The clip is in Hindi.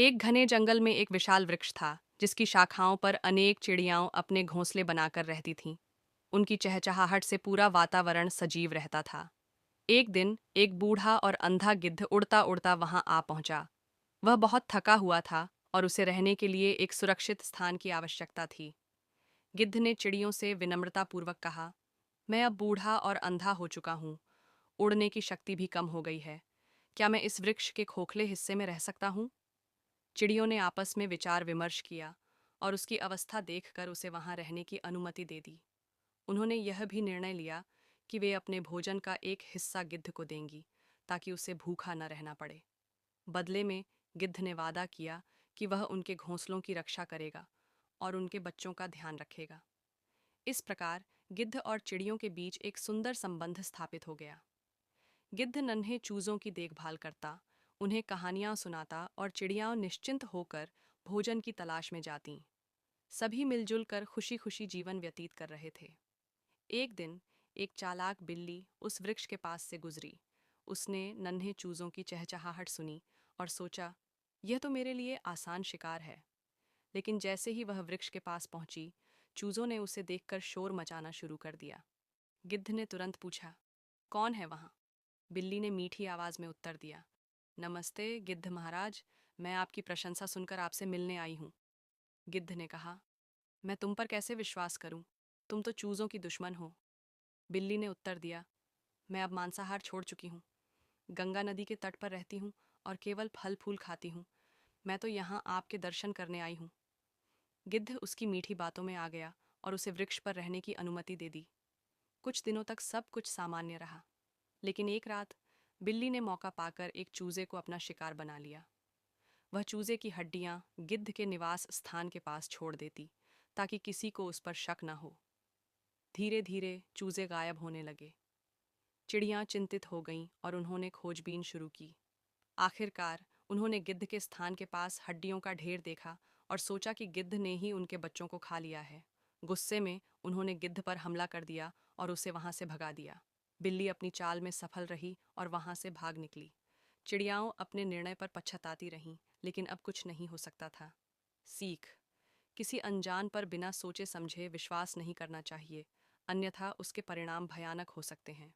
एक घने जंगल में एक विशाल वृक्ष था जिसकी शाखाओं पर अनेक चिड़ियाओं अपने घोंसले बनाकर रहती थीं। उनकी चहचहाहट से पूरा वातावरण सजीव रहता था। एक दिन एक बूढ़ा और अंधा गिद्ध उड़ता उड़ता वहां आ पहुंचा। वह बहुत थका हुआ था और उसे रहने के लिए एक सुरक्षित स्थान की आवश्यकता थी। गिद्ध ने चिड़ियों से विनम्रतापूर्वक कहा, मैं अब बूढ़ा और अंधा हो चुका हूँ। उड़ने की शक्ति भी कम हो गई है। क्या मैं इस वृक्ष के खोखले हिस्से में रह सकता हूँ? चिड़ियों ने आपस में विचार विमर्श किया और उसकी अवस्था देखकर उसे वहां रहने की अनुमति दे दी। उन्होंने यह भी निर्णय लिया कि वे अपने भोजन का एक हिस्सा गिद्ध को देंगी ताकि उसे भूखा न रहना पड़े। बदले में गिद्ध ने वादा किया कि वह उनके घोंसलों की रक्षा करेगा और उनके बच्चों का ध्यान रखेगा। इस प्रकार गिद्ध और चिड़ियों के बीच एक सुंदर संबंध स्थापित हो गया। गिद्ध नन्हे चूजों की देखभाल करता, उन्हें कहानियां सुनाता और चिड़ियां निश्चिंत होकर भोजन की तलाश में जातीं। सभी मिलजुल कर खुशी खुशी जीवन व्यतीत कर रहे थे। एक दिन एक चालाक बिल्ली उस वृक्ष के पास से गुजरी। उसने नन्हे चूजों की चहचहाहट सुनी और सोचा, यह तो मेरे लिए आसान शिकार है। लेकिन जैसे ही वह वृक्ष के पास पहुंची, चूजों ने उसे देखकर शोर मचाना शुरू कर दिया। गिद्ध ने तुरंत पूछा, कौन है वहां? बिल्ली ने मीठी आवाज में उत्तर दिया, नमस्ते गिद्ध महाराज, मैं आपकी प्रशंसा सुनकर आपसे मिलने आई हूँ। गिद्ध ने कहा, मैं तुम पर कैसे विश्वास करूं? तुम तो चूजों की दुश्मन हो। बिल्ली ने उत्तर दिया, मैं अब मांसाहार छोड़ चुकी हूँ। गंगा नदी के तट पर रहती हूँ और केवल फल फूल खाती हूँ। मैं तो यहाँ आपके दर्शन करने आई हूँ। गिद्ध उसकी मीठी बातों में आ गया और उसे वृक्ष पर रहने की अनुमति दे दी। कुछ दिनों तक सब कुछ सामान्य रहा, लेकिन एक रात बिल्ली ने मौका पाकर एक चूजे को अपना शिकार बना लिया। वह चूजे की हड्डियां गिद्ध के निवास स्थान के पास छोड़ देती ताकि किसी को उस पर शक न हो। धीरे धीरे चूजे गायब होने लगे। चिड़ियां चिंतित हो गईं और उन्होंने खोजबीन शुरू की। आखिरकार उन्होंने गिद्ध के स्थान के पास हड्डियों का ढेर देखा और सोचा कि गिद्ध ने ही उनके बच्चों को खा लिया है। गुस्से में उन्होंने गिद्ध पर हमला कर दिया और उसे वहां से भगा दिया। बिल्ली अपनी चाल में सफल रही और वहां से भाग निकली। चिड़ियाओं अपने निर्णय पर पछताती रहीं, लेकिन अब कुछ नहीं हो सकता था। सीख: किसी अनजान पर बिना सोचे समझे विश्वास नहीं करना चाहिए, अन्यथा उसके परिणाम भयानक हो सकते हैं।